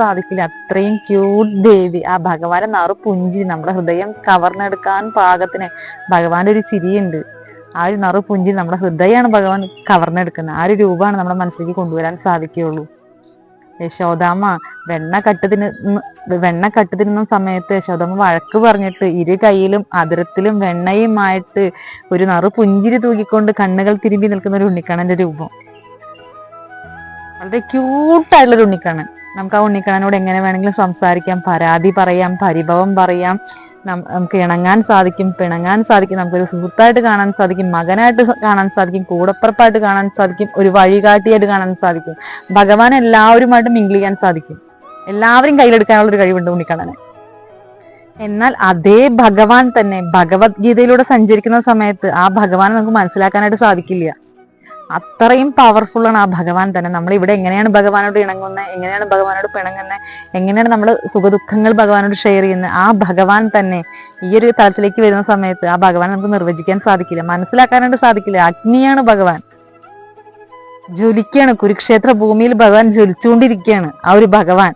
സാധിക്കില്ല. അത്രയും cute baby. ആ ഭഗവാന്റെ നറു പുഞ്ചിരി നമ്മുടെ ഹൃദയം കവർന്നെടുക്കാൻ പാകത്തിന് ഭഗവാന്റെ ഒരു ചിരിയുണ്ട്. ആ ഒരു നറു പുഞ്ചിരി നമ്മുടെ ഹൃദയമാണ് ഭഗവാൻ കവർന്നെടുക്കുന്നത്. ആ ഒരു രൂപമാണ് നമ്മുടെ മനസ്സിലേക്ക് കൊണ്ടുവരാൻ സാധിക്കുകയുള്ളൂ. യശോദാമ്മ വെണ്ണ കട്ടുതിരുന്ന സമയത്ത് യശോദാമ്മ വഴക്ക് പറഞ്ഞിട്ട് ഇരു കൈയിലും അതിരത്തിലും വെണ്ണയുമായിട്ട് ഒരു നറു പുഞ്ചിരി തൂക്കിക്കൊണ്ട് കണ്ണുകൾ തിരുമ്പി നിൽക്കുന്ന ഒരു ഉണ്ണിക്കണ്ണന്റെ രൂപം. വളരെ ക്യൂട്ടായിട്ടുള്ളൊരു ഉണ്ണിക്കണ്ണൻ. നമുക്ക് ആ ഉണ്ണിക്കണ്ണനോട് എങ്ങനെ വേണമെങ്കിലും സംസാരിക്കാം, പരാതി പറയാം, പരിഭവം പറയാം, നമുക്ക് ഇണങ്ങാൻ സാധിക്കും, പിണങ്ങാൻ സാധിക്കും, നമുക്കൊരു സുഹൃത്തായിട്ട് കാണാൻ സാധിക്കും, മകനായിട്ട് കാണാൻ സാധിക്കും, കൂടപ്പുറപ്പായിട്ട് കാണാൻ സാധിക്കും, ഒരു വഴികാട്ടിയായിട്ട് കാണാൻ സാധിക്കും. ഭഗവാൻ എല്ലാവരുമായിട്ട് മിങ്കിൾ ചെയ്യാൻ സാധിക്കും. എല്ലാവരും കയ്യിലെടുക്കാനുള്ള ഒരു കഴിവുണ്ട് ഉണ്ണിക്കണ്ണന്. എന്നാൽ അതേ ഭഗവാൻ തന്നെ ഭഗവത്ഗീതയിലൂടെ സഞ്ചരിക്കുന്ന സമയത്ത് ആ ഭഗവാനെ നമുക്ക് മനസ്സിലാക്കാനായിട്ട് സാധിക്കില്ല. അത്രയും പവർഫുൾ ആണ് ആ ഭഗവാൻ തന്നെ. നമ്മൾ ഇവിടെ എങ്ങനെയാണ് ഭഗവാനോട് ഇണങ്ങുന്നത്, എങ്ങനെയാണ് ഭഗവാനോട് പിണങ്ങുന്നത്, എങ്ങനെയാണ് നമ്മൾ സുഖദുഃഖങ്ങൾ ഭഗവാനോട് ഷെയർ ചെയ്യുന്നത്, ആ ഭഗവാൻ തന്നെ ഈ ഒരു തലത്തിലേക്ക് വരുന്ന സമയത്ത് ആ ഭഗവാൻ നമുക്ക് നിർവചിക്കാൻ സാധിക്കില്ല, മനസ്സിലാക്കാനായിട്ട് സാധിക്കില്ല. അഗ്നിയാണ് ഭഗവാൻ, ജ്വലിക്കുകയാണ്. കുരുക്ഷേത്ര ഭൂമിയിൽ ഭഗവാൻ ജ്വലിച്ചുകൊണ്ടിരിക്കുകയാണ് ആ ഒരു ഭഗവാൻ.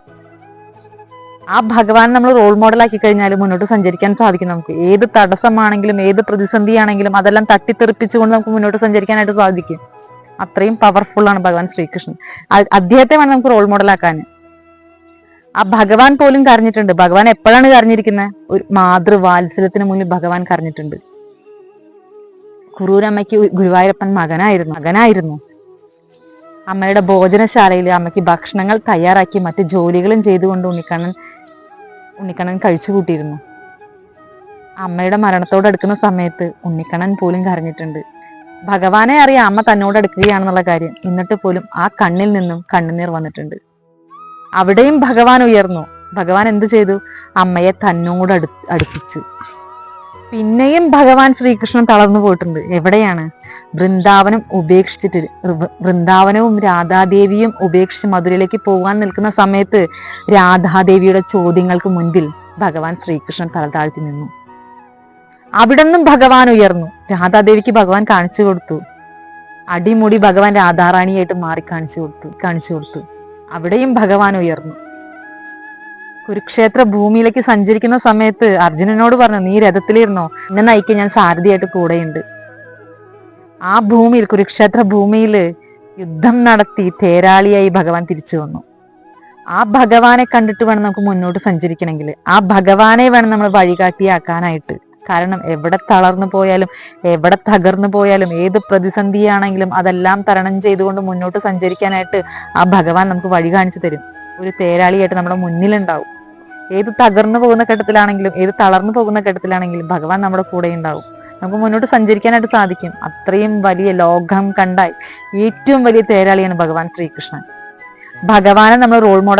ആ ഭഗവാൻ നമ്മൾ റോൾ മോഡലാക്കി കഴിഞ്ഞാൽ മുന്നോട്ട് സഞ്ചരിക്കാൻ സാധിക്കും. നമുക്ക് ഏത് തടസ്സമാണെങ്കിലും ഏത് പ്രതിസന്ധിയാണെങ്കിലും അതെല്ലാം തട്ടിത്തെറിപ്പിച്ചുകൊണ്ട് നമുക്ക് മുന്നോട്ട് സഞ്ചരിക്കാനായിട്ട് സാധിക്കും. അത്രയും പവർഫുൾ ആണ് ഭഗവാൻ ശ്രീകൃഷ്ണൻ. അദ്ദേഹത്തെ വേണം നമുക്ക് റോൾ മോഡലാക്കാൻ. ആ ഭഗവാൻ പോലും കരഞ്ഞിട്ടുണ്ട്. ഭഗവാൻ എപ്പോഴാണ് കരഞ്ഞിരിക്കുന്നത്? ഒരു മാതൃവാത്സല്യത്തിന് മുന്നിൽ ഭഗവാൻ കരഞ്ഞിട്ടുണ്ട്. കുറൂരമ്മയ്ക്ക് ഗുരുവായൂരപ്പൻ മകനായിരുന്നു. അമ്മയുടെ ഭോജനശാലയിൽ അമ്മയ്ക്ക് ഭക്ഷണങ്ങൾ തയ്യാറാക്കി മറ്റു ജോലികളും ചെയ്തുകൊണ്ട് ഉണ്ണിക്കണ്ണൻ കഴിച്ചു കൂട്ടിയിരുന്നു. അമ്മയുടെ മരണത്തോടടുക്കുന്ന സമയത്ത് ഉണ്ണിക്കണ്ണൻ പോലും കരഞ്ഞിട്ടുണ്ട്. ഭഗവാനെ അറിയാം അമ്മ തന്നോട് അടുക്കുകയാണെന്നുള്ള കാര്യം. എന്നിട്ട് പോലും ആ കണ്ണിൽ നിന്നും കണ്ണുനീർ വന്നിട്ടുണ്ട്. അവിടെയും ഭഗവാൻ ഉയർന്നു. ഭഗവാൻ എന്ത് ചെയ്തു? അമ്മയെ തന്നോട് അടുപ്പിച്ചു. പിന്നെയും ഭഗവാൻ ശ്രീകൃഷ്ണൻ തളർന്നു പോയിട്ടുണ്ട്. എവിടെയാണ്? വൃന്ദാവനവും രാധാദേവിയും ഉപേക്ഷിച്ച് മധുരയിലേക്ക് പോകാൻ നിൽക്കുന്ന സമയത്ത് രാധാദേവിയുടെ ചോദ്യങ്ങൾക്ക് മുൻപിൽ ഭഗവാൻ ശ്രീകൃഷ്ണൻ തല താഴ്ത്തി നിന്നു. അവിടെ നിന്നും ഭഗവാൻ ഉയർന്നു. രാധാദേവിക്ക് ഭഗവാൻ കാണിച്ചു കൊടുത്തു. അടിമുടി ഭഗവാൻ രാധാറാണിയായിട്ട് മാറി കാണിച്ചു കൊടുത്തു. അവിടെയും ഭഗവാൻ ഉയർന്നു. കുരുക്ഷേത്ര ഭൂമിയിലേക്ക് സഞ്ചരിക്കുന്ന സമയത്ത് അർജുനനോട് പറഞ്ഞു, നീ രഥത്തിലിരുന്നോ, എന്നെ നയിക്കാൻ ഞാൻ സാരഥിയായിട്ട് കൂടെയുണ്ട്. ആ ഭൂമിയിൽ, കുരുക്ഷേത്ര ഭൂമിയിൽ യുദ്ധം നടത്തി തേരാളിയായി ഭഗവാൻ തിരിച്ചു വന്നു. ആ ഭഗവാനെ കണ്ടിട്ട് വേണം നമുക്ക് മുന്നോട്ട് സഞ്ചരിക്കണമെങ്കിൽ. ആ ഭഗവാനെ വേണം നമ്മൾ വഴികാട്ടിയാക്കാനായിട്ട്. കാരണം എവിടെ തളർന്നു പോയാലും എവിടെ തകർന്നു പോയാലും ഏത് പ്രതിസന്ധിയാണെങ്കിലും അതെല്ലാം തരണം ചെയ്തുകൊണ്ട് മുന്നോട്ട് സഞ്ചരിക്കാനായിട്ട് ആ ഭഗവാൻ നമുക്ക് വഴി കാണിച്ചു തരും. ഒരു തേരാളിയായിട്ട് നമ്മുടെ മുന്നിലുണ്ടാവും. ഏത് തകർന്നു പോകുന്ന ഘട്ടത്തിലാണെങ്കിലും ഏത് തളർന്നു പോകുന്ന ഘട്ടത്തിലാണെങ്കിലും ഭഗവാൻ നമ്മുടെ കൂടെ ഉണ്ടാവും. നമുക്ക് മുന്നോട്ട് സഞ്ചരിക്കാനായിട്ട് സാധിക്കും. അത്രയും വലിയ ലോകം കണ്ടാൽ ഏറ്റവും വലിയ തേരാളിയാണ് ഭഗവാൻ ശ്രീകൃഷ്ണൻ. ഭഗവാനെ നമ്മൾ റോൾ മോഡൽ